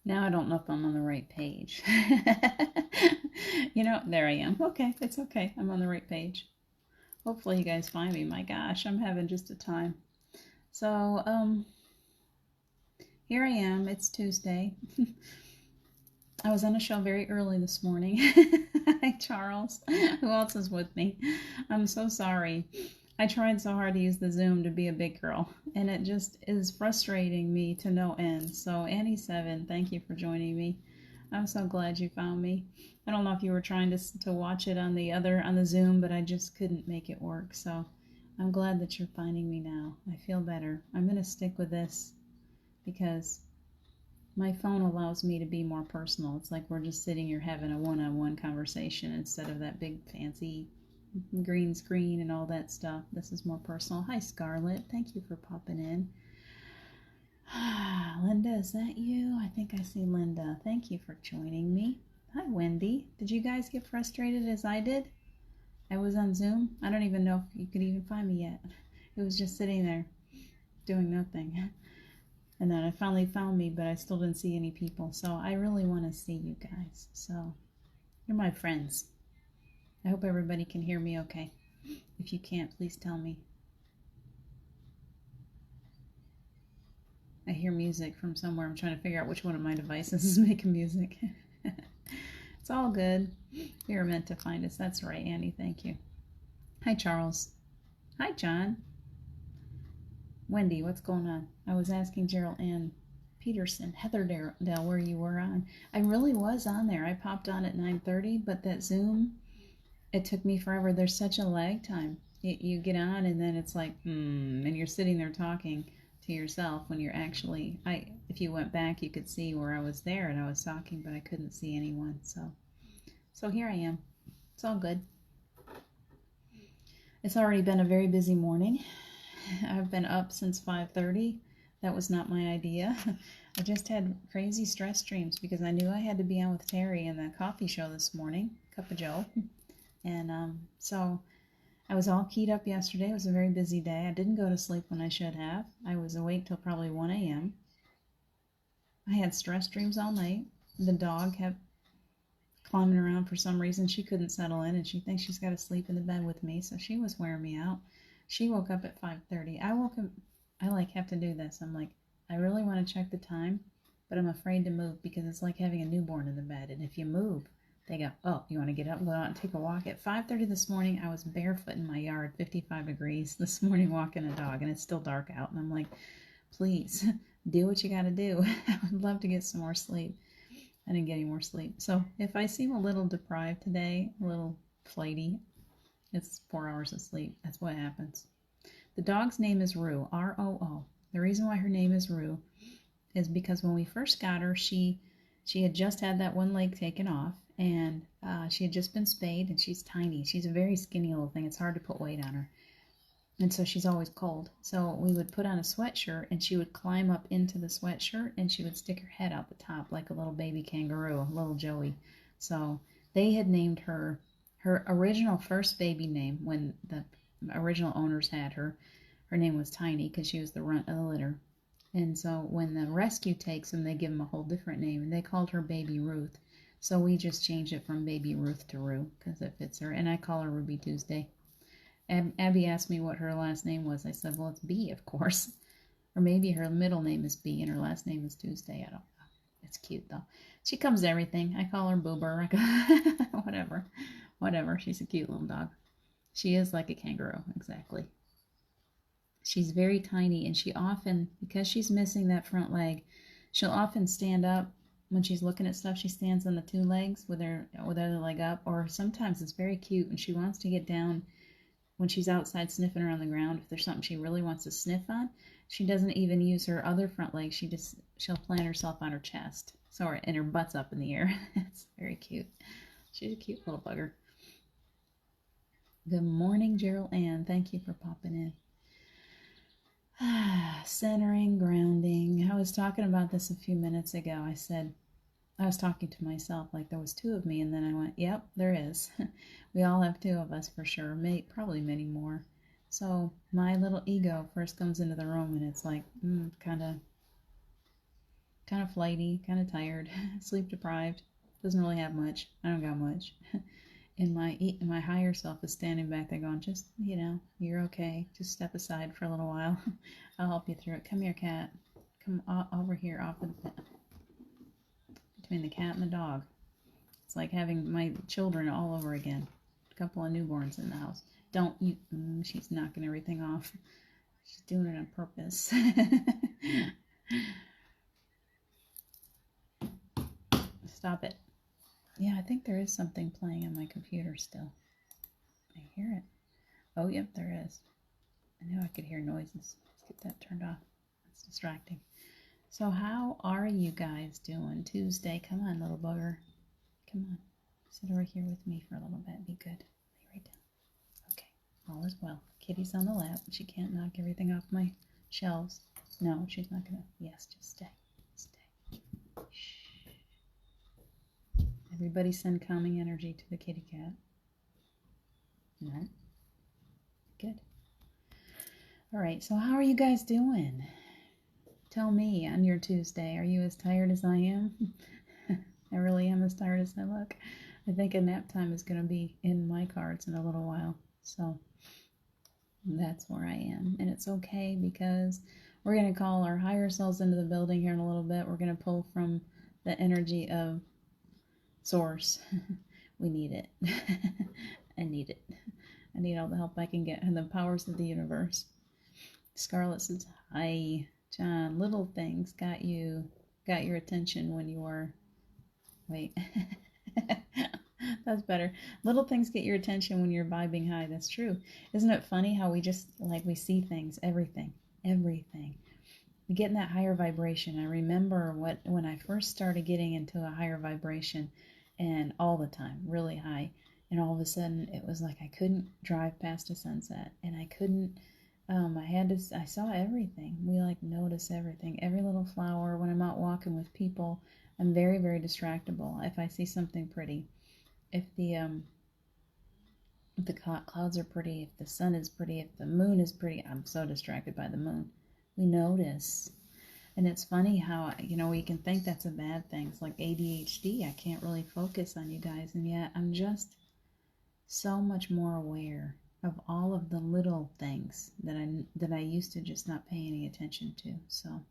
Now I don't know if I'm on the right page. There I am. Okay, it's okay. I'm on the right page. Hopefully you guys find me. My gosh, I'm having just a time. So, here I am. It's Tuesday. I was on a show very early this morning. Hi, Charles. Who else is with me? I'm so sorry. I tried so hard to use the Zoom to be a big girl, and it just is frustrating me to no end. So, Annie7, thank you for joining me. I'm so glad you found me. I don't know if you were trying to watch it on the Zoom, but I just couldn't make it work. So, I'm glad that you're finding me now. I feel better. I'm going to stick with this because my phone allows me to be more personal. It's like we're just sitting here having a one-on-one conversation instead of that big fancy green screen and all that stuff. This is more personal. Hi, Scarlett. Thank you for popping in. Linda, is that you? I think I see Linda. Thank you for joining me. Hi, Wendy. Did you guys get frustrated as I did? I was on Zoom. I don't even know if you could even find me yet. It was just sitting there doing nothing. And then it finally found me, but I still didn't see any people. So I really want to see you guys. So you're my friends. I hope everybody can hear me okay. If you can't, please tell me. I hear music from somewhere. I'm trying to figure out which one of my devices is making music. It's all good. You're meant to find us. That's right, Annie. Thank you. Hi, Charles. Hi, John. Wendy, what's going on? I was asking Gerald Ann Peterson, Heatherdale, where you were on. I really was on there. I popped on at 9:30, but that Zoom, it took me forever. There's such a lag time. You get on and then it's like, and you're sitting there talking to yourself when you're actually, if you went back, you could see where I was there and I was talking, but I couldn't see anyone. So here I am. It's all good. It's already been a very busy morning. I've been up since 5:30. That was not my idea. I just had crazy stress dreams because I knew I had to be on with Terry in the coffee show this morning, Cup of Joe. And so I was all keyed up yesterday. It was a very busy day. I didn't go to sleep when I should have. I was awake till probably 1 a.m. I had stress dreams all night. The dog kept climbing around for some reason. She couldn't settle in, and she thinks she's got to sleep in the bed with me, so she was wearing me out. She woke up at 5:30. I woke up, I have to do this. I'm like, I really want to check the time, but I'm afraid to move because it's like having a newborn in the bed, and if you move, they go, oh, you want to get up and go out and take a walk? At 5:30 this morning, I was barefoot in my yard, 55 degrees this morning, walking a dog, and it's still dark out. And I'm like, please, do what you got to do. I would love to get some more sleep. I didn't get any more sleep. So if I seem a little deprived today, a little flighty, it's 4 hours of sleep. That's what happens. The dog's name is Roo, R-O-O. The reason why her name is Roo is because when we first got her, she had just had that one leg taken off, and she had just been spayed, and she's tiny. She's a very skinny little thing. It's hard to put weight on her. And so she's always cold. So we would put on a sweatshirt, and she would climb up into the sweatshirt, and she would stick her head out the top like a little baby kangaroo, a little Joey. So they had named her original first baby name when the original owners had her. Her name was Tiny because she was the runt of the litter. And so when the rescue takes them, they give them a whole different name, and they called her Baby Ruth. So we just changed it from Baby Ruth to Roo because it fits her, and I call her Ruby Tuesday. Abby asked me what her last name was. I said, well, it's B, of course. Or maybe her middle name is B and her last name is Tuesday. I don't know. It's cute, though. She comes to everything. I call her Boober. Whatever. She's a cute little dog. She is like a kangaroo, exactly. She's very tiny, and she often, because she's missing that front leg, she'll often stand up when she's looking at stuff. She stands on the two legs with her other leg up, or sometimes it's very cute, and she wants to get down when she's outside sniffing around the ground. If there's something she really wants to sniff on, she doesn't even use her other front leg. She'll plant herself on her chest, and her butt's up in the air. It's very cute. She's a cute little bugger. Good morning, Gerald Ann. Thank you for popping in. Centering, grounding. I was talking about this a few minutes ago. I was talking to myself like there was two of me, and then I went, yep, there is. We all have two of us for sure, probably many more. So my little ego first comes into the room, and it's like, kind of kind of flighty, kind of tired, sleep deprived. Doesn't really have much. I don't got much. And my higher self is standing back there going, just, you're okay. Just step aside for a little while. I'll help you through it. Come here, cat. Come over here off of the, between the cat and the dog. It's like having my children all over again. A couple of newborns in the house. Don't you, she's knocking everything off. She's doing it on purpose. Stop it. Yeah, I think there is something playing on my computer still. I hear it. Oh, yep, there is. I knew I could hear noises. Let's get that turned off. It's distracting. So how are you guys doing? Tuesday. Come on, little bugger. Come on. Sit over here with me for a little bit. Be good. Lay right down. Okay. All is well. Kitty's on the lap. She can't knock everything off my shelves. No, she's not going to. Yes, just stay. Stay. Shh. Everybody send calming energy to the kitty cat. No. Good. All right, so how are you guys doing? Tell me on your Tuesday. Are you as tired as I am? I really am as tired as I look. I think a nap time is going to be in my cards in a little while. So that's where I am. And it's okay because we're going to call our higher selves into the building here in a little bit. We're going to pull from the energy of Source. We need it. I need it. I need all the help I can get and the powers of the universe. Scarlett says, hi, John. Little things got your attention when you were, wait, that's better. Little things get your attention when you're vibing high. That's true. Isn't it funny how we just, we see things, everything. We get in that higher vibration. I remember when I first started getting into a higher vibration, and all the time, really high, and all of a sudden it was like I couldn't drive past a sunset, and I couldn't, I saw everything. We notice everything, every little flower. When I'm out walking with people, I'm very, very distractible. If I see something pretty, if the clouds are pretty, if the sun is pretty, if the moon is pretty, I'm so distracted by the moon. We notice. And it's funny how, we can think that's a bad thing. It's like ADHD. I can't really focus on you guys. And yet I'm just so much more aware of all of the little things that I used to just not pay any attention to. So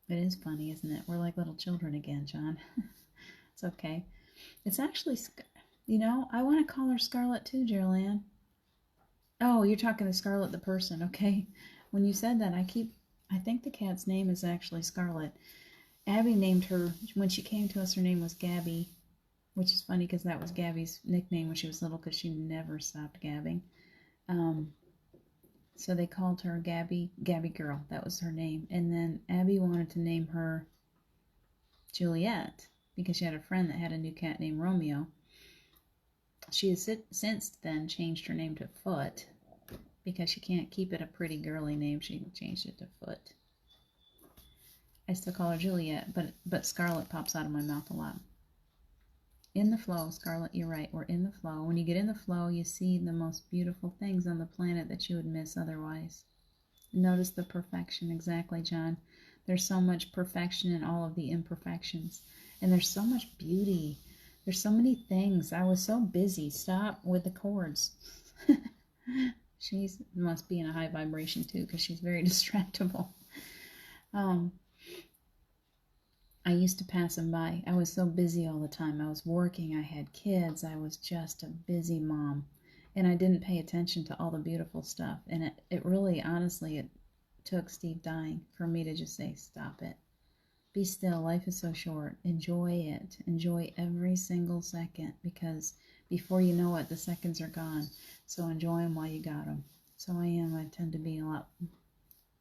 it is funny, isn't it? We're like little children again, John. It's okay. It's actually, I want to call her Scarlett too, Geraldine. Oh, you're talking to Scarlett the person, okay. When you said that, I think the cat's name is actually Scarlett. Abby named her, when she came to us, her name was Gabby, which is funny because that was Gabby's nickname when she was little because she never stopped gabbing. So they called her Gabby Girl. That was her name. And then Abby wanted to name her Juliet because she had a friend that had a new cat named Romeo. She has since then changed her name to Foot. Because she can't keep it a pretty girly name, she changed it to Foot. I still call her Juliet, but Scarlett pops out of my mouth a lot. In the flow, Scarlett, you're right, we're in the flow. When you get in the flow, you see the most beautiful things on the planet that you would miss otherwise. Notice the perfection, exactly, John. There's so much perfection in all of the imperfections. And there's so much beauty. There's so many things. I was so busy. Stop with the chords. She must be in a high vibration too because she's very distractible. I used to pass them by. I was so busy all the time. I was working. I had kids. I was just a busy mom. And I didn't pay attention to all the beautiful stuff. And it really, honestly, it took Steve dying for me to just say, stop it. Be still. Life is so short. Enjoy it. Enjoy every single second because before you know it, the seconds are gone. So enjoy them while you got them. So I tend to be a lot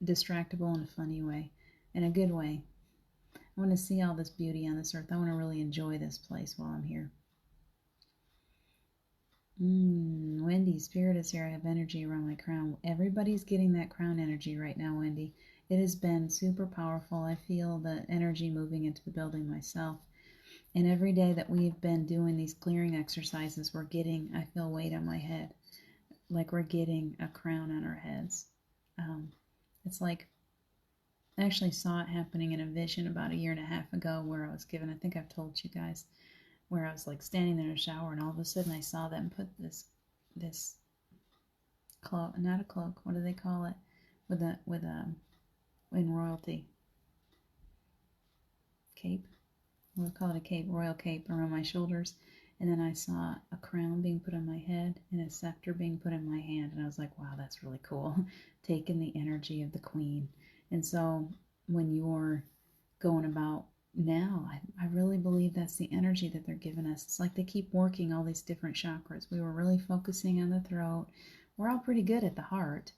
distractible in a funny way, in a good way. I want to see all this beauty on this earth. I want to really enjoy this place while I'm here. Wendy, spirit is here. I have energy around my crown. Everybody's getting that crown energy right now, Wendy. It has been super powerful. I feel the energy moving into the building myself. And every day that we've been doing these clearing exercises, I feel weight on my head. Like we're getting a crown on our heads. It's like I actually saw it happening in a vision about a year and a half ago where I was given, I think I've told you guys, where I was like standing there in a shower and all of a sudden I saw them put this cloak, not a cloak, what do they call it? With a in royalty, cape? We'll call it a cape, royal cape around my shoulders. And then I saw a crown being put on my head and a scepter being put in my hand. And I was like, wow, that's really cool. Taking the energy of the queen. And so when you're going about now, I really believe that's the energy that they're giving us. It's like they keep working all these different chakras. We were really focusing on the throat. We're all pretty good at the heart.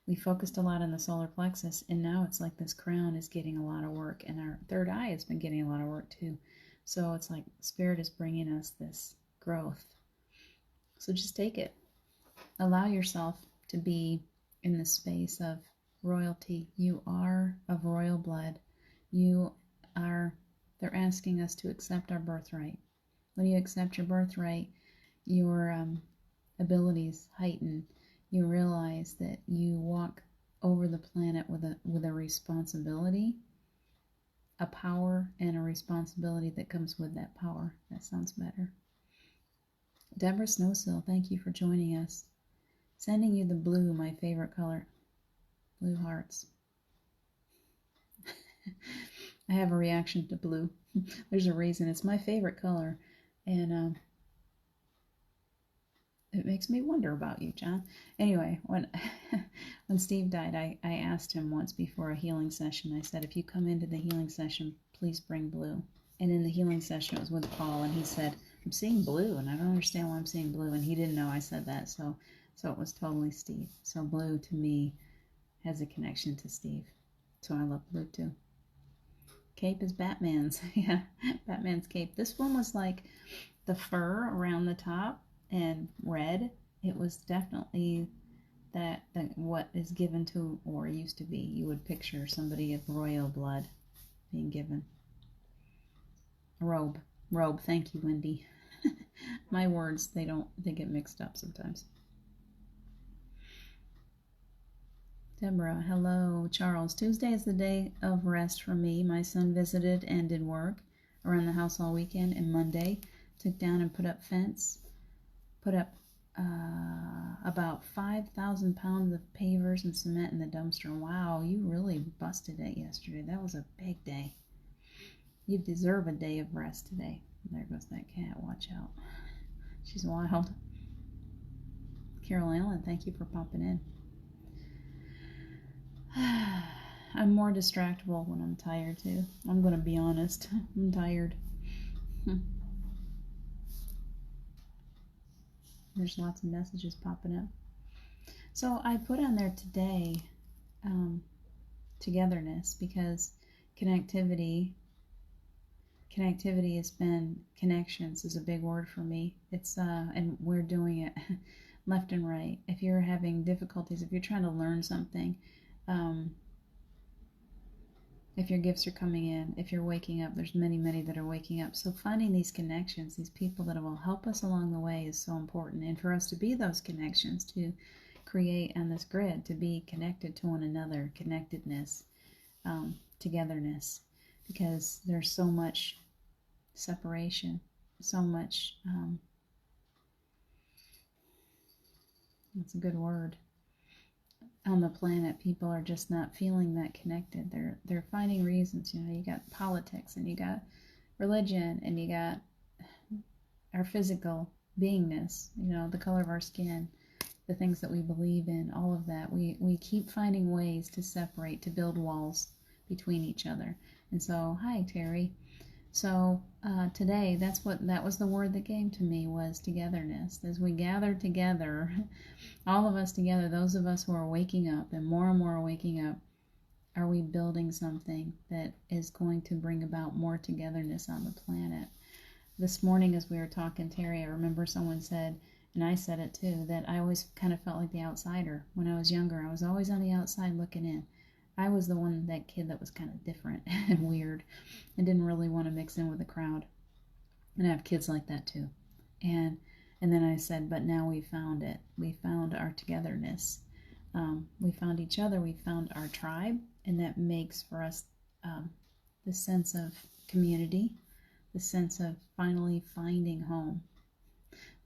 We focused a lot on the solar plexus, and now it's like this crown is getting a lot of work, and our third eye has been getting a lot of work too. So it's like Spirit is bringing us this growth. So just take it. Allow yourself to be in the space of royalty. You are of royal blood. They're asking us to accept our birthright. When you accept your birthright, your abilities heighten. You realize that you walk over the planet with a responsibility, a power, and a responsibility that comes with that power. That sounds better. Deborah Snowsill, thank you for joining us. Sending you the blue, my favorite color. Blue hearts. I have a reaction to blue. There's a reason. It's my favorite color. And it makes me wonder about you, John. Anyway, when Steve died, I asked him once before a healing session. I said, if you come into the healing session, please bring blue. And in the healing session, it was with Paul, and he said, I'm seeing blue, and I don't understand why I'm seeing blue. And he didn't know I said that, so it was totally Steve. So blue, to me, has a connection to Steve. So I love blue, too. Cape is Batman's. Yeah, Batman's cape. This one was like the fur around the top and red. It was definitely that what is given to, or used to be, you would picture somebody of royal blood being given. Robe. Thank you, Wendy. My words, they get mixed up sometimes. Deborah, hello. Charles, Tuesday is the day of rest for me. My son visited and did work around the house all weekend, and Monday took down and put up fence, put up about 5,000 pounds of pavers and cement in the dumpster. Wow, you really busted it yesterday. That was a big day. You deserve a day of rest today. There goes that cat. Watch out. She's wild. Carol Allen, thank you for popping in. I'm more distractible when I'm tired, too. I'm going to be honest. I'm tired. There's lots of messages popping up. So I put on there today togetherness, because connectivity has been, connections is a big word for me. It's and we're doing it left and right. If you're having difficulties, if you're trying to learn something, if your gifts are coming in, if you're waking up, there's many that are waking up. So finding these connections, these people that will help us along the way, is so important. And for us to be those connections, to create on this grid, to be connected to one another, connectedness, togetherness, because there's so much separation, so much, that's a good word, on the planet. People are just not feeling that connected. They're finding reasons. You got politics, and you got religion, and you got our physical beingness, the color of our skin, the things that we believe in, all of that. We keep finding ways to separate, to build walls between each other. And so, hi, Terry. So today, that was the word that came to me, was togetherness. As we gather together, all of us together, those of us who are waking up, and more are waking up, are we building something that is going to bring about more togetherness on the planet? This morning, as we were talking, Terry, I remember someone said, and I said it too, that I always kind of felt like the outsider. When I was younger, I was always on the outside looking in. I was that kid that was kind of different and weird and didn't really want to mix in with the crowd. And I have kids like that too. And then I said, but now we found it. We found our togetherness. we found each other, we found our tribe, and that makes for us the sense of community, the sense of finally finding home.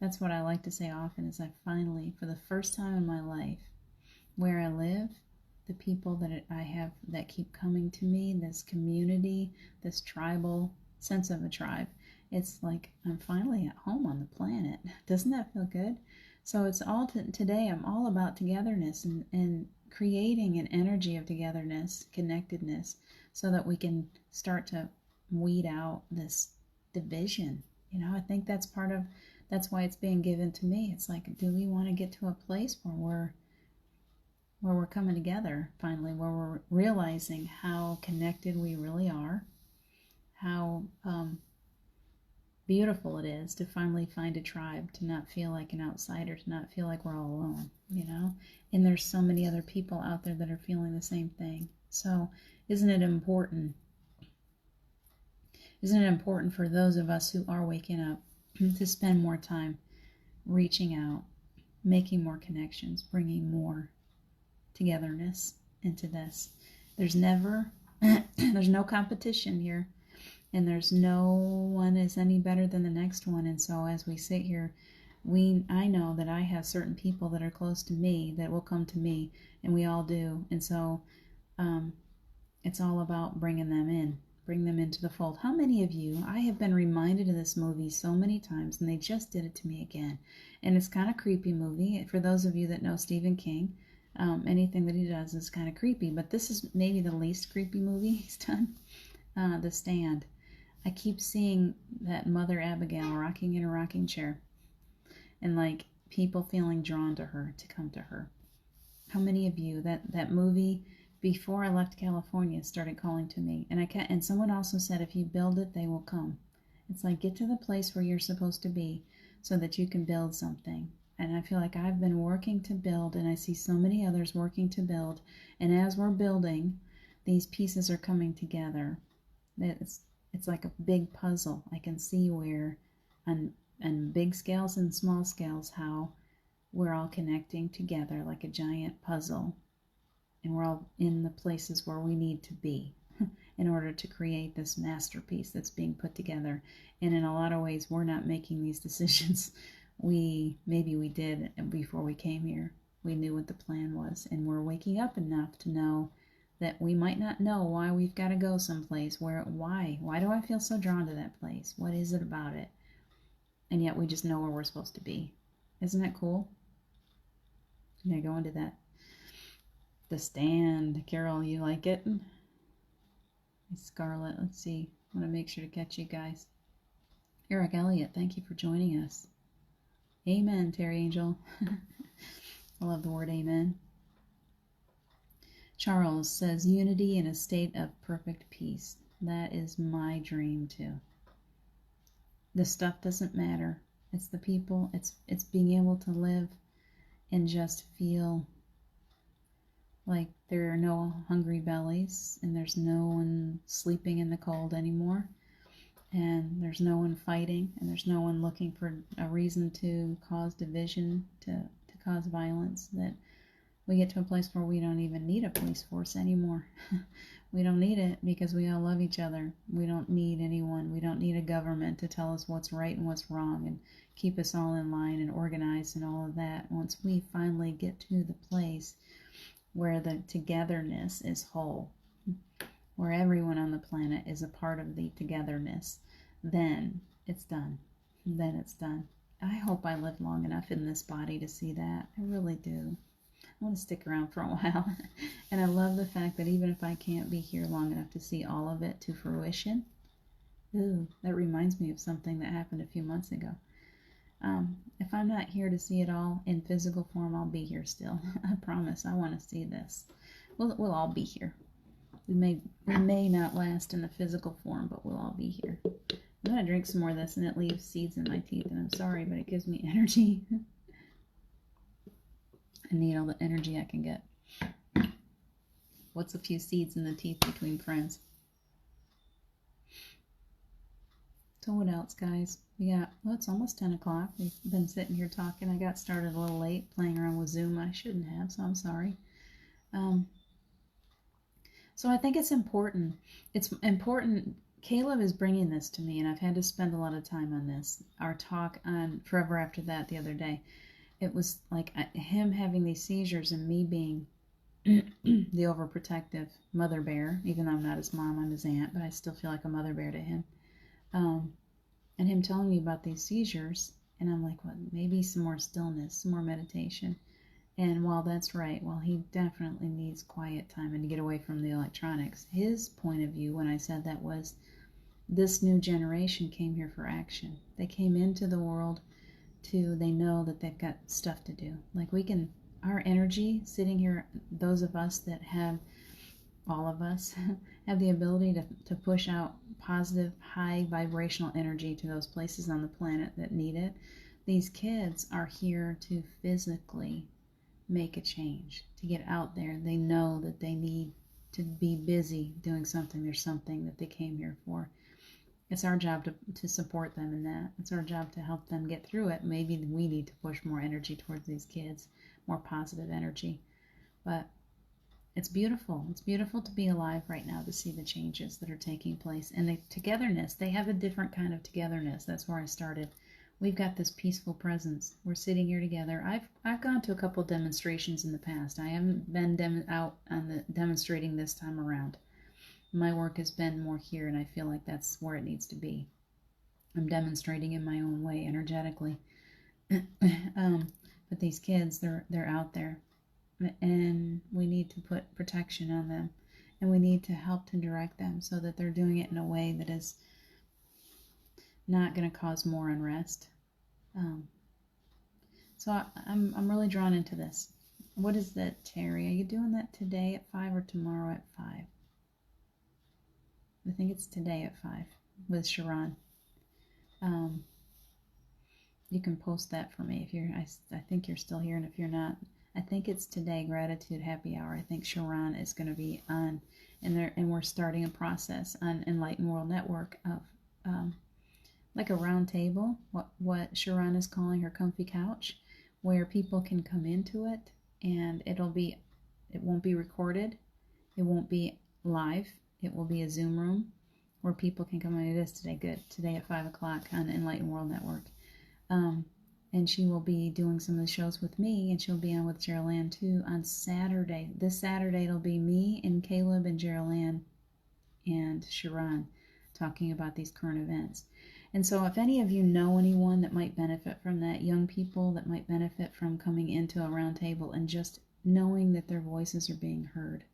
That's what I like to say often, is I finally, for the first time in my life, where I live, the people that I have that keep coming to me, this community, this tribal sense of a tribe, it's like I'm finally at home on the planet. Doesn't that feel good? So it's all today I'm all about togetherness and creating an energy of togetherness, connectedness, so that we can start to weed out this division. I think that's why it's being given to me. It's like, do we want to get to a place where we're coming together finally, where we're realizing how connected we really are, how beautiful it is to finally find a tribe, to not feel like an outsider, to not feel like we're all alone, And there's so many other people out there that are feeling the same thing. So isn't it important for those of us who are waking up to spend more time reaching out, making more connections, bringing more togetherness into this? There's no competition here. And there's no one is any better than the next one. And so as we sit here, I know that I have certain people that are close to me that will come to me, and we all do. And so it's all about bring them into the fold. How many of you, I have been reminded of this movie so many times, and they just did it to me again. And it's kind of creepy movie. For those of you that know Stephen King, anything that he does is kind of creepy, but this is maybe the least creepy movie he's done. The Stand. I keep seeing that Mother Abigail rocking in a rocking chair, and like people feeling drawn to her, to come to her. How many of you, that movie, before I left California, started calling to me? And someone also said, if you build it, they will come. It's like, get to the place where you're supposed to be so that you can build something. And I feel like I've been working to build, and I see so many others working to build. And as we're building, these pieces are coming together. It's like a big puzzle. I can see where, on big scales and small scales, how we're all connecting together like a giant puzzle. And we're all in the places where we need to be in order to create this masterpiece that's being put together. And in a lot of ways, we're not making these decisions. Maybe we did before we came here. We knew what the plan was, and we're waking up enough to know that we might not know why we've got to go someplace. Why do I feel so drawn to that place? What is it about it? And yet we just know where we're supposed to be. Isn't that cool? I'm going to go into that. The Stand. Carol, you like it? Scarlett, let's see. I want to make sure to catch you guys. Eric Elliott, thank you for joining us. Amen, Terry Angel. I love the word amen. Charles says, unity in a state of perfect peace. That is my dream too. The stuff doesn't matter. It's the people. It's being able to live and just feel like there are no hungry bellies, and there's no one sleeping in the cold anymore, and there's no one fighting, and there's no one looking for a reason to cause division, to cause violence. That we get to a place where we don't even need a police force anymore. We don't need it because we all love each other. We don't need anyone. We don't need a government to tell us what's right and what's wrong and keep us all in line and organized and all of that. Once we finally get to the place where the togetherness is whole, where everyone on the planet is a part of the togetherness, then it's done. Then it's done. I hope I live long enough in this body to see that. I really do. I want to stick around for a while. And I love the fact that even if I can't be here long enough to see all of it to fruition, that reminds me of something that happened a few months ago. If I'm not here to see it all in physical form, I'll be here still. I promise. I want to see this. We'll all be here. We may not last in the physical form, but we'll all be here. I'm going to drink some more of this, and it leaves seeds in my teeth, and I'm sorry, but it gives me energy. I need all the energy I can get. What's a few seeds in the teeth between friends? So what else, guys? Well, it's almost 10 o'clock. We've been sitting here talking. I got started a little late playing around with Zoom. I shouldn't have, so I'm sorry. So I think it's important. It's important. Caleb is bringing this to me, and I've had to spend a lot of time on this. Our talk on Forever After That the other day, it was like him having these seizures and me being the overprotective mother bear, even though I'm not his mom, I'm his aunt, but I still feel like a mother bear to him. And him telling me about these seizures, and I'm like, well, maybe some more stillness, some more meditation. And while that's right, while he definitely needs quiet time and to get away from the electronics, his point of view when I said that was this new generation came here for action. They came into the world they know that they've got stuff to do. Like our energy sitting here, those of us that have, all of us, have the ability to push out positive, high vibrational energy to those places on the planet that need it. These kids are here to physically make a change, to get out there. They know that they need to be busy doing something. There's something that they came here for. It's our job to support them in that. It's our job to help them get through it. Maybe we need to push more energy towards these kids, more positive energy. But it's beautiful. It's beautiful to be alive right now, to see the changes that are taking place. And the togetherness, they have a different kind of togetherness. That's where I started. We've got this peaceful presence. We're sitting here together. I've gone to a couple demonstrations in the past. I haven't been out on the demonstrating this time around. My work has been more here, and I feel like that's where it needs to be. I'm demonstrating in my own way, energetically. But these kids, they're out there, and we need to put protection on them, and we need to help to direct them so that they're doing it in a way that is not going to cause more unrest. So I'm really drawn into this. What is that, Terry? Are you doing that today at 5 or tomorrow at 5? I think it's today at 5 with Sharon. You can post that for me if you're. I think you're still here, and if you're not, I think it's today. Gratitude Happy Hour. I think Sharon is going to be on, and we're starting a process on Enlightened World Network of like a round table. What Sharon is calling her comfy couch, where people can come into it, and it won't be recorded, it won't be live. It will be a Zoom room where people can come in. It is today, good. Today at 5 o'clock on Enlightened World Network. And she will be doing some of the shows with me, and she'll be on with Gerald Ann too on Saturday. This Saturday it'll be me and Caleb and Gerald Ann and Sharon talking about these current events. And so if any of you know anyone that might benefit from that, young people that might benefit from coming into a round table and just knowing that their voices are being heard.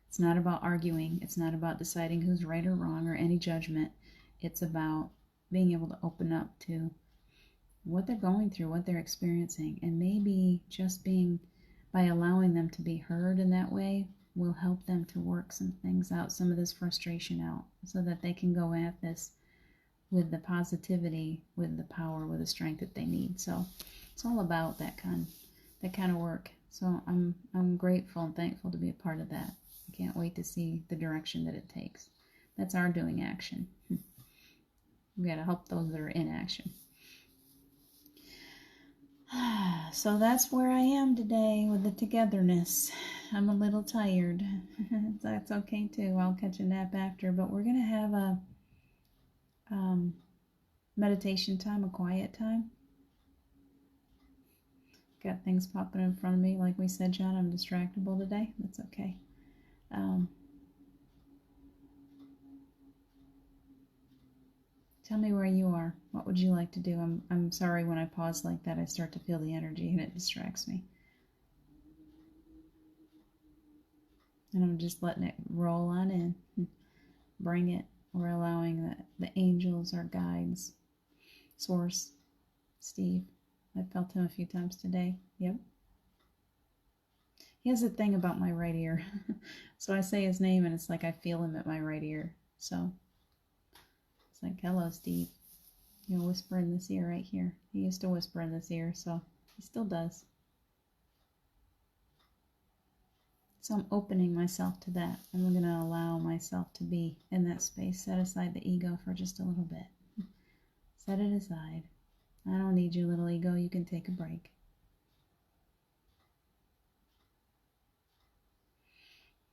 It's not about arguing. It's not about deciding who's right or wrong or any judgment. It's about being able to open up to what they're going through, what they're experiencing, and maybe just by allowing them to be heard in that way will help them to work some things out, some of this frustration out, so that they can go at this with the positivity, with the power, with the strength that they need. So it's all about that kind of work. So I'm grateful and thankful to be a part of that. I can't wait to see the direction that it takes. That's our doing action. We got to help those that are in action. So that's where I am today with the togetherness. I'm a little tired. That's okay too. I'll catch a nap after. But we're going to have a meditation time, a quiet time. Got things popping in front of me. Like we said, John, I'm distractible today. That's okay. Tell me where you are. What would you like to do? I'm sorry when I pause like that, I start to feel the energy and it distracts me. And I'm just letting it roll on in. Bring it. We're allowing the angels, our guides, Source, Steve. I felt him a few times today. Yep. He has a thing about my right ear. So I say his name and it's like I feel him at my right ear. So it's like, hello, Steve. You'll whisper in this ear right here. He used to whisper in this ear, so he still does. So I'm opening myself to that. I'm going to allow myself to be in that space. Set aside the ego for just a little bit. Set it aside. I don't need you, little ego. You can take a break.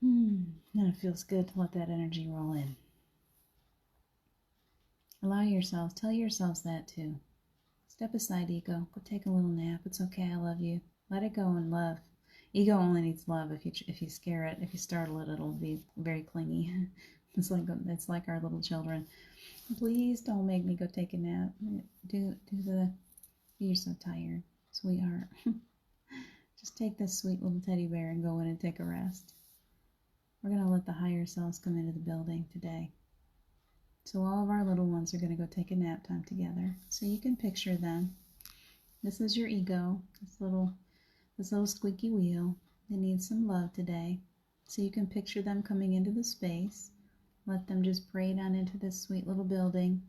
And it feels good to let that energy roll in. Allow yourselves, tell yourselves that too. Step aside, ego. Go take a little nap. It's okay. I love you. Let it go and love. Ego only needs love. If you scare it, if you startle it, it'll be very clingy. It's like our little children. Please don't make me go take a nap. You're so tired, sweetheart. Just take this sweet little teddy bear and go in and take a rest. We're going to let the higher selves come into the building today. So all of our little ones are going to go take a nap time together. So you can picture them. This is your ego, this little squeaky wheel. They need some love today. So you can picture them coming into the space. Let them just parade on into this sweet little building.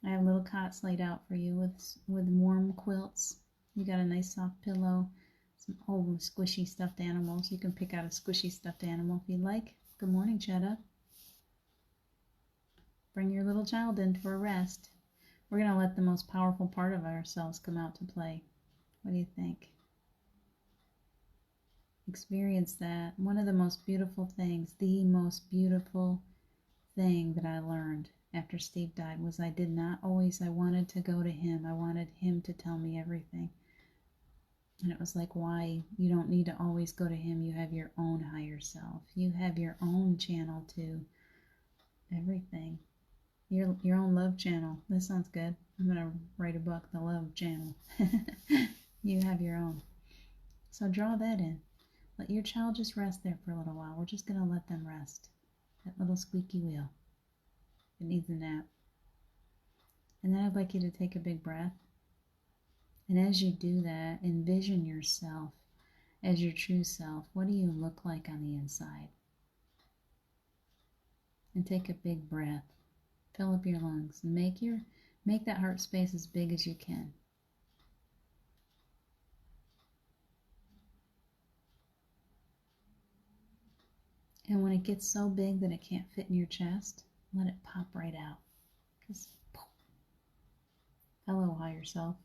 I have little cots laid out for you with warm quilts. You got a nice soft pillow, some old squishy stuffed animals. You can pick out a squishy stuffed animal if you like. Good morning, Chetta. Bring your little child in for a rest. We're going to let the most powerful part of ourselves come out to play. What do you think? Experience that. One of the most beautiful things, the most beautiful thing that I learned after Steve died was I wanted to go to him. I wanted him to tell me everything. And it was like, why? You don't need to always go to him. You have your own higher self. You have your own channel to everything. Your own love channel. This sounds good. I'm going to write a book, The Love Channel. You have your own. So draw that in. Let your child just rest there for a little while. We're just going to let them rest. That little squeaky wheel. It needs a nap. And then I'd like you to take a big breath. And as you do that, envision yourself as your true self. What do you look like on the inside? And take a big breath. Fill up your lungs. Make that heart space as big as you can. And when it gets so big that it can't fit in your chest, let it pop right out. Just poof. Hello, higher self.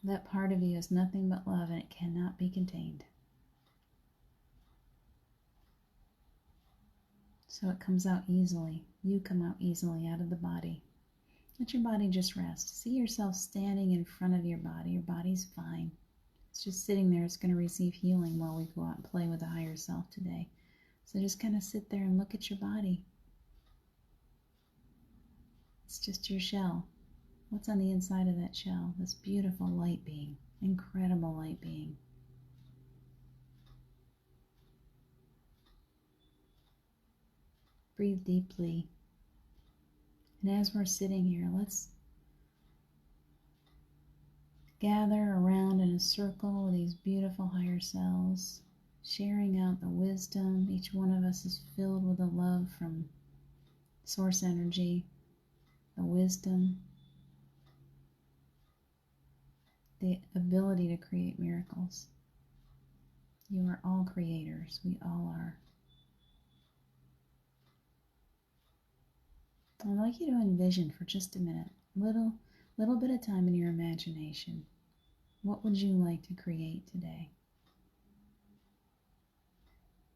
That part of you is nothing but love, and it cannot be contained. So it comes out easily. You come out easily out of the body. Let your body just rest. See yourself standing in front of your body. Your body's fine. It's just sitting there. It's going to receive healing while we go out and play with the higher self today. So just kind of sit there and look at your body. It's just your shell. What's on the inside of that shell? This beautiful light being, incredible light being. Breathe deeply. And as we're sitting here, let's gather around in a circle with these beautiful higher selves, sharing out the wisdom. Each one of us is filled with the love from source energy, the wisdom, the ability to create miracles. You are all creators. We all are. I'd like you to envision for just a minute, little bit of time in your imagination. What would you like to create today?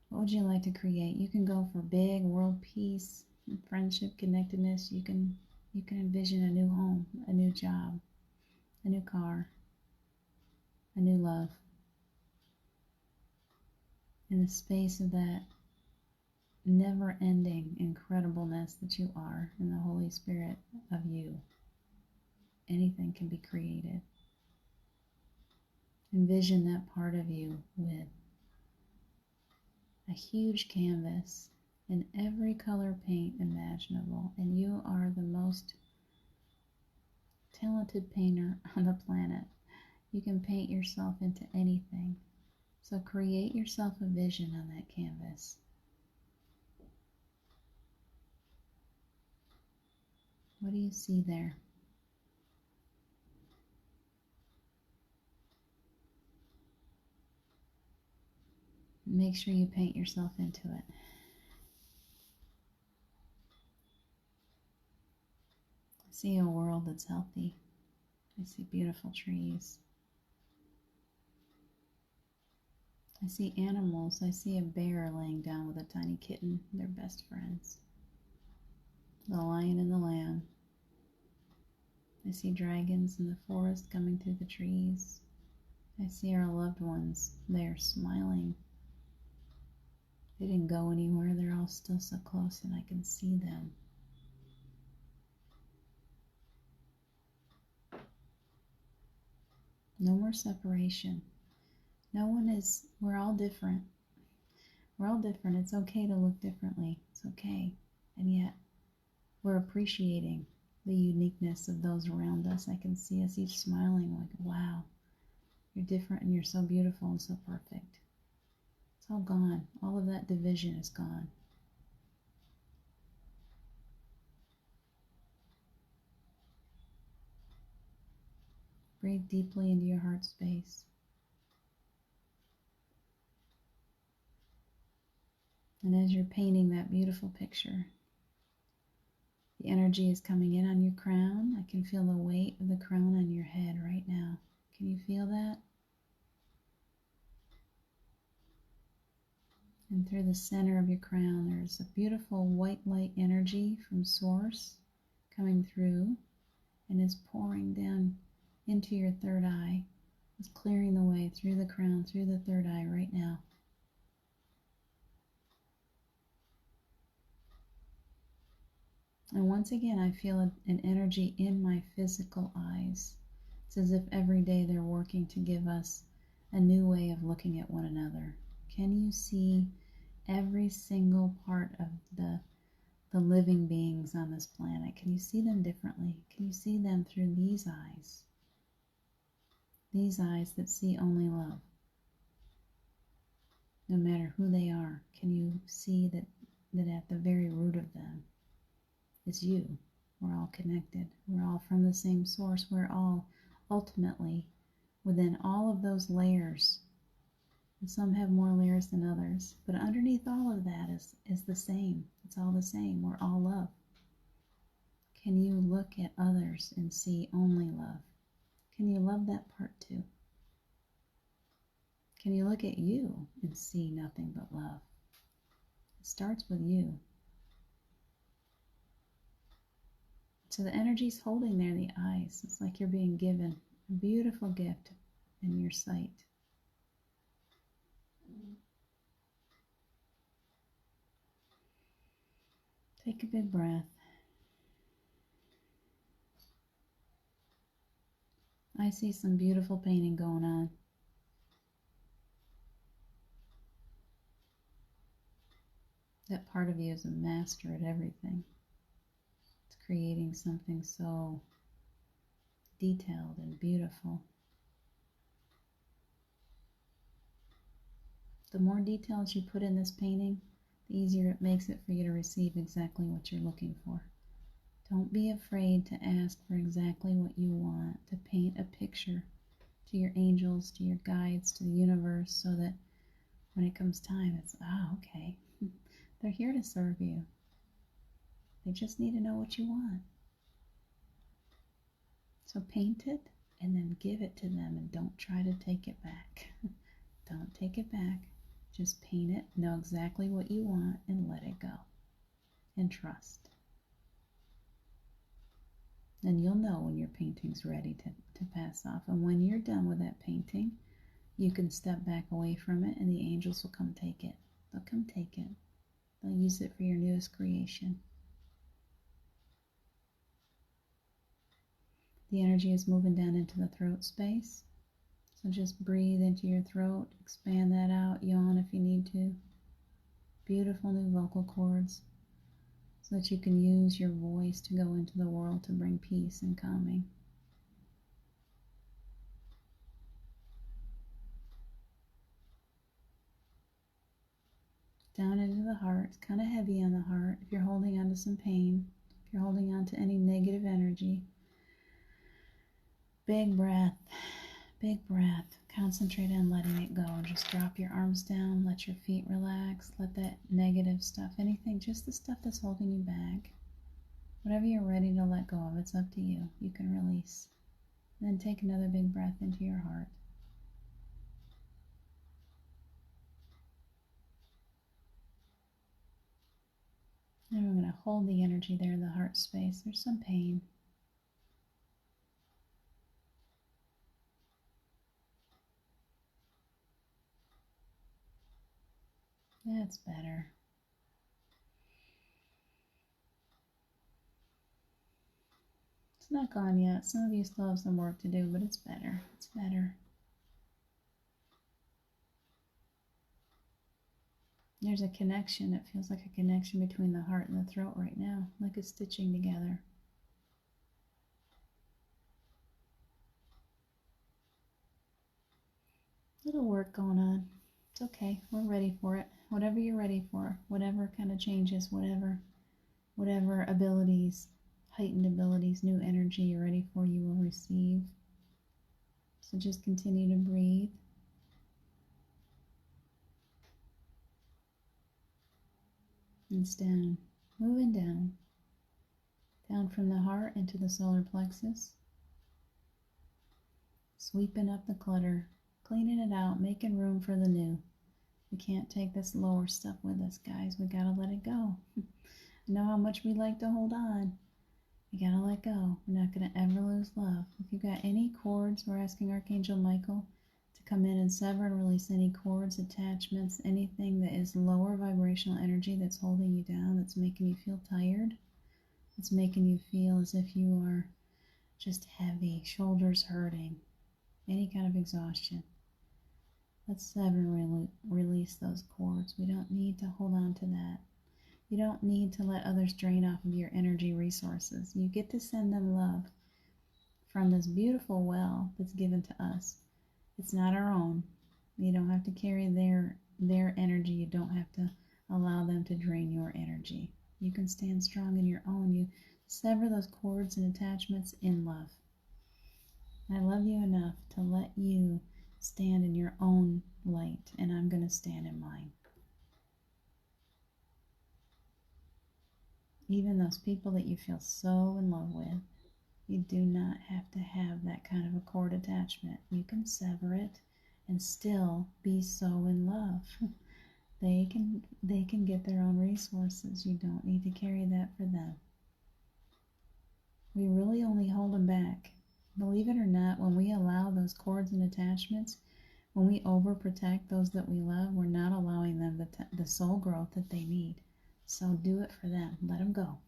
What would you like to create? You can go for big world peace, friendship, connectedness. You can envision a new home, a new job, a new car, a new love. In the space of that never-ending incredibleness that you are in the Holy Spirit of you, anything can be created. Envision that part of you with a huge canvas in every color paint imaginable, and you are the most talented painter on the planet. You can paint yourself into anything. So create yourself a vision on that canvas. What do you see there? Make sure you paint yourself into it. I see a world that's healthy. I see beautiful trees. I see animals. I see a bear laying down with a tiny kitten. They're best friends. The lion and the lamb. I see dragons in the forest coming through the trees. I see our loved ones. They're smiling. They didn't go anywhere. They're all still so close and I can see them. No more separation. We're all different. We're all different. It's okay to look differently. It's okay. And yet, we're appreciating the uniqueness of those around us. I can see us each smiling like, wow, you're different and you're so beautiful and so perfect. It's all gone. All of that division is gone. Breathe deeply into your heart space. And as you're painting that beautiful picture, the energy is coming in on your crown. I can feel the weight of the crown on your head right now. Can you feel that? And through the center of your crown, there's a beautiful white light energy from Source coming through and is pouring down into your third eye. It's clearing the way through the crown, through the third eye right now. And once again, I feel an energy in my physical eyes. It's as if every day they're working to give us a new way of looking at one another. Can you see every single part of the living beings on this planet? Can you see them differently? Can you see them through these eyes? These eyes that see only love. No matter who they are, can you see that at the very root of them is you? We're all connected. We're all from the same source. We're all ultimately within all of those layers. And some have more layers than others. But underneath all of that is the same. It's all the same. We're all love. Can you look at others and see only love? Can you love that part too? Can you look at you and see nothing but love? It starts with you. So the energy's holding there in the eyes. It's like you're being given a beautiful gift in your sight. Take a big breath. I see some beautiful painting going on. That part of you is a master at everything. It's creating something so detailed and beautiful. The more details you put in this painting, the easier it makes it for you to receive exactly what you're looking for. Don't be afraid to ask for exactly what you want, to paint a picture to your angels, to your guides, to the universe, so that when it comes time, it's, okay. They're here to serve you. They just need to know what you want. So paint it and then give it to them and don't try to take it back. Don't take it back. Just paint it, know exactly what you want, and let it go. And trust. And you'll know when your painting's ready to pass off. And when you're done with that painting, you can step back away from it and the angels will come take it. They'll come take it. They'll use it for your newest creation. The energy is moving down into the throat space. So just breathe into your throat, expand that out, yawn if you need to. Beautiful new vocal cords so that you can use your voice to go into the world to bring peace and calming. Down into the heart. It's kind of heavy on the heart. If you're holding on to some pain, if you're holding on to any negative energy, big breath, Concentrate on letting it go. Just drop your arms down, let your feet relax, let that negative stuff, anything, just the stuff that's holding you back, whatever you're ready to let go of, it's up to you. You can release. And then take another big breath into your heart. And we're going to hold the energy there in the heart space. There's some pain. That's better. It's not gone yet. Some of you still have some work to do, but it's better. It's better. There's a connection. It feels like a connection between the heart and the throat right now, like it's stitching together. Little work going on. It's okay. We're ready for it. Whatever you're ready for, whatever kind of changes, whatever abilities, heightened abilities, new energy you're ready for, you will receive. So just continue to breathe. And it's down, moving down. Down from the heart into the solar plexus. Sweeping up the clutter, cleaning it out, making room for the new. We can't take this lower stuff with us, guys. We gotta let it go. I know how much we like to hold on. We gotta let go. We're not gonna ever lose love. If you've got any cords, we're asking Archangel Michael to come in and sever and release any cords, attachments, anything that is lower vibrational energy that's holding you down, that's making you feel tired, that's making you feel as if you are just heavy, shoulders hurting, any kind of exhaustion. Let's sever and release those cords. We don't need to hold on to that. You don't need to let others drain off of your energy resources. You get to send them love from this beautiful well that's given to us. It's not our own. You don't have to carry their energy. You don't have to allow them to drain your energy. You can stand strong in your own. You sever those cords and attachments in love. I love you enough to let you stand in your own light, and I'm going to stand in mine. Even those people that you feel so in love with, you do not have to have that kind of a cord attachment. You can sever it and still be so in love. They can get their own resources. You don't need to carry that for them. We really only hold them back. Believe it or not, when we allow those cords and attachments, when we overprotect those that we love, we're not allowing them the soul growth that they need. So do it for them. Let them go.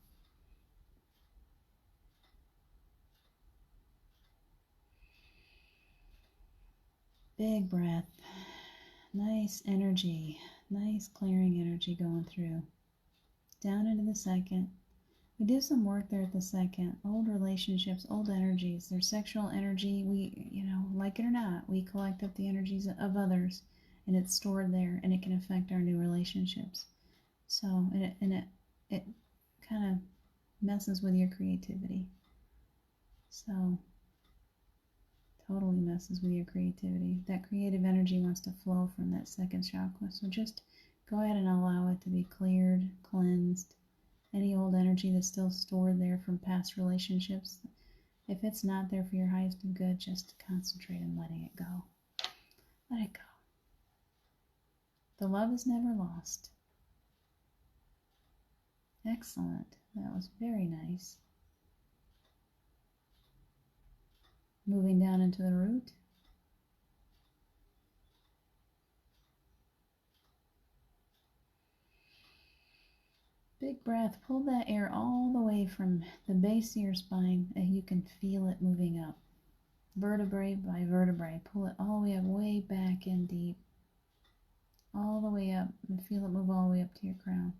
Big breath. Nice energy. Nice clearing energy going through. Down into the second. We do some work there at the second. Old relationships, old energies, their sexual energy. We, like it or not, we collect up the energies of others, and it's stored there, and it can affect our new relationships. So, it kind of messes with your creativity. So, totally messes with your creativity. That creative energy wants to flow from that second chakra. So just go ahead and allow it to be cleared, cleansed. Any old energy that's still stored there from past relationships, if it's not there for your highest of good, just concentrate on letting it go. Let it go. The love is never lost. Excellent. That was very nice. Moving down into the root. Big breath. Pull that air all the way from the base of your spine, and you can feel it moving up. Vertebrae by vertebrae. Pull it all the way up, way back in deep. All the way up, and feel it move all the way up to your crown.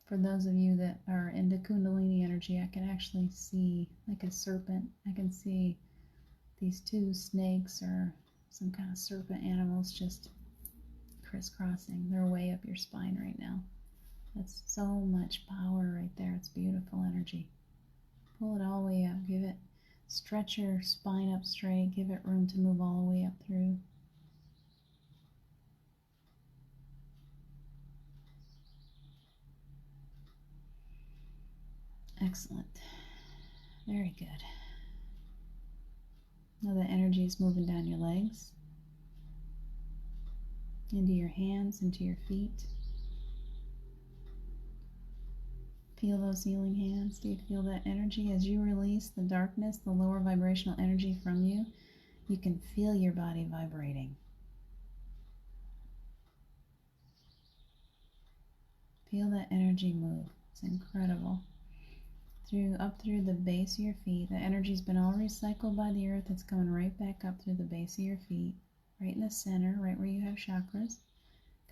For those of you that are into Kundalini energy, I can actually see like a serpent. I can see these two snakes or some kind of serpent animals just crisscrossing. They're way up your spine right now. That's so much power right there. It's beautiful energy. Pull it all the way up. Give it, stretch your spine up straight. Give it room to move all the way up through. Excellent. Very good. Now the energy is moving down your legs, into your hands, into your feet. Feel those healing hands. Do you feel that energy as you release the darkness, the lower vibrational energy from you? You can feel your body vibrating. Feel that energy move. It's incredible. Up through the base of your feet. The energy's been all recycled by the earth. It's coming right back up through the base of your feet, right in the center, right where you have chakras,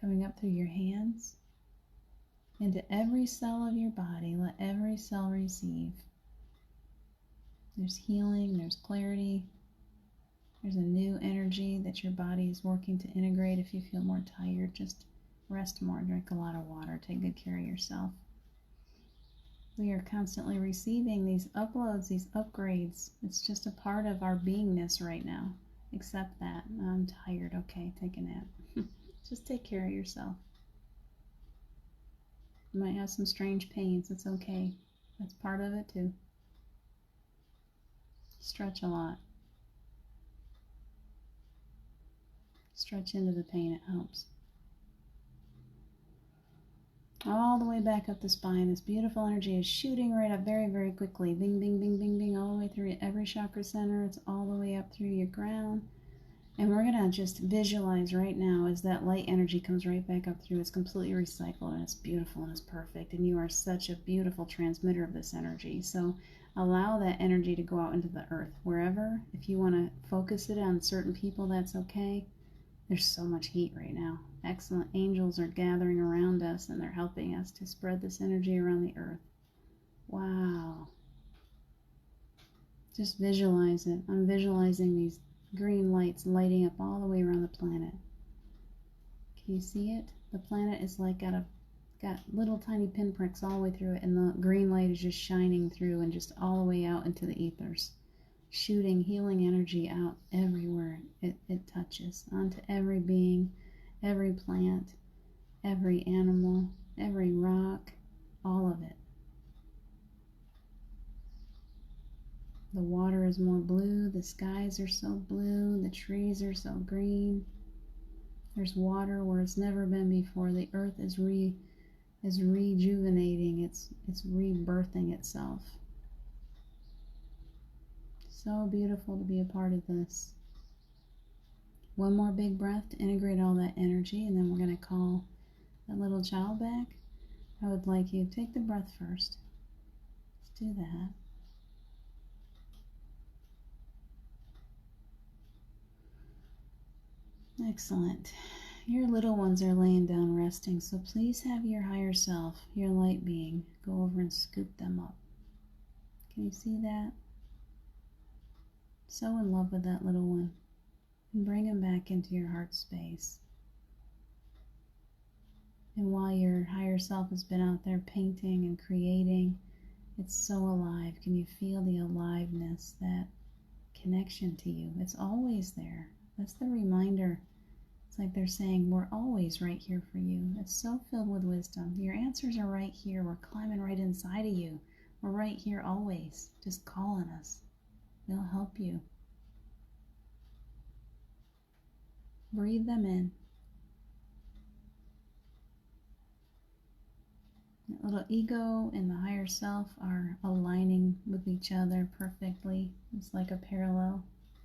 coming up through your hands, into every cell of your body. Let every cell receive. There's healing, there's clarity, there's a new energy that your body is working to integrate. If you feel more tired, just rest more, drink a lot of water, take good care of yourself. We are constantly receiving these uploads, these upgrades. It's just a part of our beingness right now. Accept that. I'm tired. Okay, take a nap. Just take care of yourself. You might have some strange pains. It's okay. That's part of it too. Stretch a lot. Stretch into the pain. It helps. All the way back up the spine. This beautiful energy is shooting right up very, very quickly. Bing, bing, bing, bing, bing, all the way through every chakra center. It's all the way up through your crown. And we're going to just visualize right now as that light energy comes right back up through. It's completely recycled and it's beautiful and it's perfect. And you are such a beautiful transmitter of this energy. So allow that energy to go out into the earth. Wherever, if you want to focus it on certain people, that's okay. There's so much heat right now. Excellent angels are gathering around us and they're helping us to spread this energy around the earth. Wow. Just visualize it. I'm visualizing these green lights lighting up all the way around the planet. Can you see it? The planet is like got little tiny pinpricks all the way through it, and the green light is just shining through and just all the way out into the ethers, shooting healing energy out everywhere it touches, onto every being, every plant, every animal, every rock, all of it. The water is more blue, the skies are so blue, the trees are so green. There's water where it's never been before. The earth is rejuvenating, it's rebirthing itself. So beautiful to be a part of this. One more big breath to integrate all that energy, and then we're going to call that little child back. I would like you to take the breath first. Let's do that. Excellent. Your little ones are laying down resting, so please have your higher self, your light being, go over and scoop them up. Can you see that? So in love with that little one. And bring him back into your heart space. And while your higher self has been out there painting and creating, it's so alive. Can you feel the aliveness, that connection to you? It's always there. That's the reminder. It's like they're saying, we're always right here for you. It's so filled with wisdom. Your answers are right here. We're climbing right inside of you. We're right here always. Just call on us. We'll help you. Breathe them in. The little ego and the higher self are aligning with each other perfectly. It's like a parallel.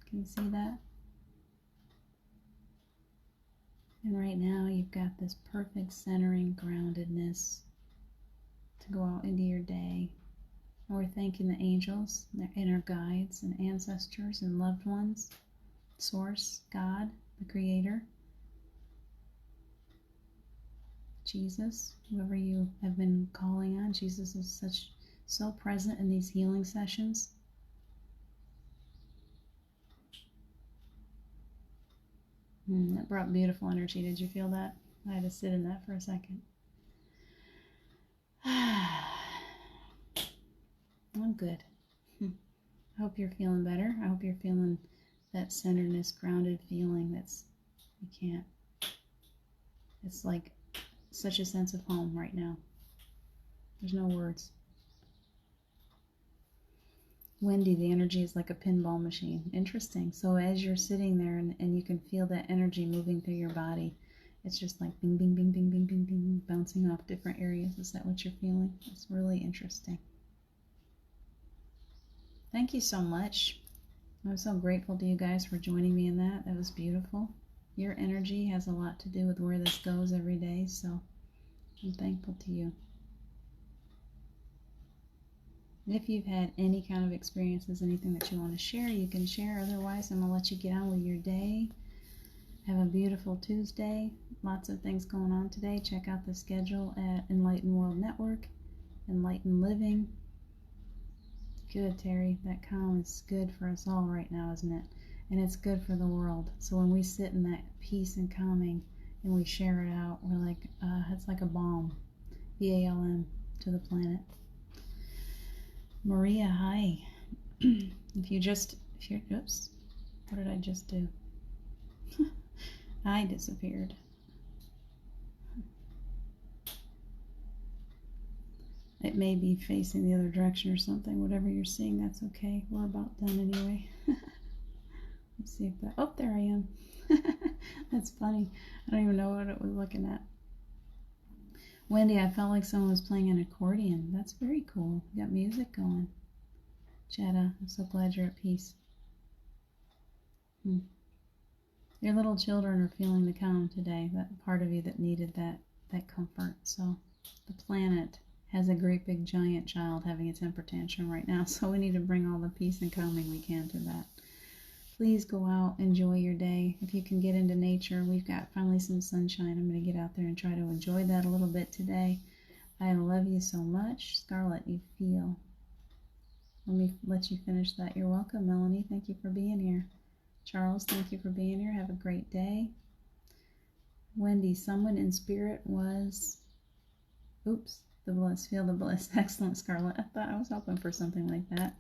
Can you see that? And right now you've got this perfect centering, groundedness to go out into your day. And we're thanking the angels, their inner guides and ancestors and loved ones, Source, God, the Creator, Jesus, whoever you have been calling on. Jesus is so present in these healing sessions. That brought beautiful energy. Did you feel that? I had to sit in that for a second. good. I hope you're feeling better. I hope you're feeling that centeredness, grounded feeling it's like such a sense of home right now. There's no words. Wendy, the energy is like a pinball machine. Interesting. So as you're sitting there and you can feel that energy moving through your body, it's just like bing, bing, bing, bing, bing, bing, bing, bouncing off different areas. Is that what you're feeling? It's really interesting. Thank you so much. I'm so grateful to you guys for joining me in that. That was beautiful. Your energy has a lot to do with where this goes every day, so I'm thankful to you. If you've had any kind of experiences, anything that you want to share, you can share. Otherwise, I'm going to let you get on with your day. Have a beautiful Tuesday. Lots of things going on today. Check out the schedule at Enlightened World Network, Enlightened Living. Good, Terry. That calm is good for us all right now, isn't it? And it's good for the world. So when we sit in that peace and calming and we share it out, we're like, it's like a balm. BALM to the planet. Maria, hi. Oops, what did I just do? I disappeared. It may be facing the other direction or something. Whatever you're seeing, that's okay. We're about done anyway. Let's see if that... Oh, there I am. That's funny. I don't even know what it was looking at. Wendy, I felt like someone was playing an accordion. That's very cool. You got music going. Jetta, I'm so glad you're at peace. Your little children are feeling the calm today. That part of you that needed that comfort. So the planet has a great big giant child having a temper tantrum right now. So we need to bring all the peace and calming we can to that. Please go out, enjoy your day. If you can get into nature, we've got finally some sunshine. I'm going to get out there and try to enjoy that a little bit today. I love you so much. Scarlett, you feel. Let me let you finish that. You're welcome, Melanie. Thank you for being here. Charles, thank you for being here. Have a great day. Wendy, someone in spirit was... Oops, the bliss. Feel the bliss. Excellent, Scarlett. I was hoping for something like that.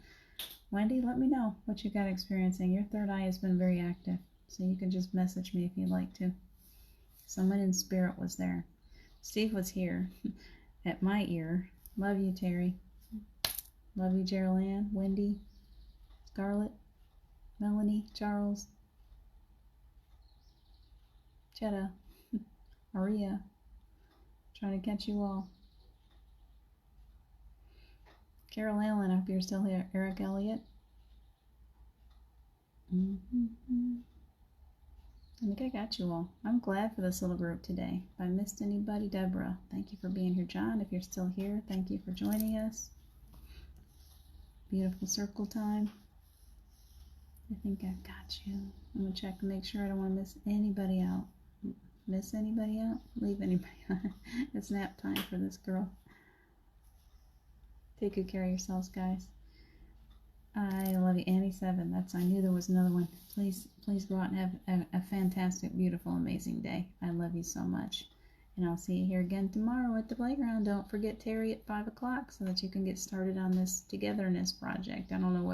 Wendy, let me know what you got experiencing. Your third eye has been very active, so you can just message me if you'd like to. Someone in spirit was there. Steve was here at my ear. Love you, Terry. Love you, Geraldine, Wendy, Scarlett, Melanie, Charles, Chetta, Maria. Trying to catch you all. Carol Allen, I hope you're still here. Eric Elliott. I think I got you all. I'm glad for this little group today. If I missed anybody, Deborah, thank you for being here. John, if you're still here, thank you for joining us. Beautiful circle time. I think I've got you. I'm going to check to make sure I don't want to miss anybody out. Miss anybody out? Leave anybody out. It's nap time for this girl. Take good care of yourselves, guys. I love you. Annie 7. I knew there was another one. Please go out and have a fantastic, beautiful, amazing day. I love you so much. And I'll see you here again tomorrow at the playground. Don't forget Terry at 5 o'clock so that you can get started on this Togetherness project. I don't know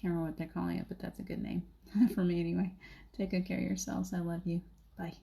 can't remember what they're calling it, but that's a good name for me anyway. Take good care of yourselves. I love you. Bye.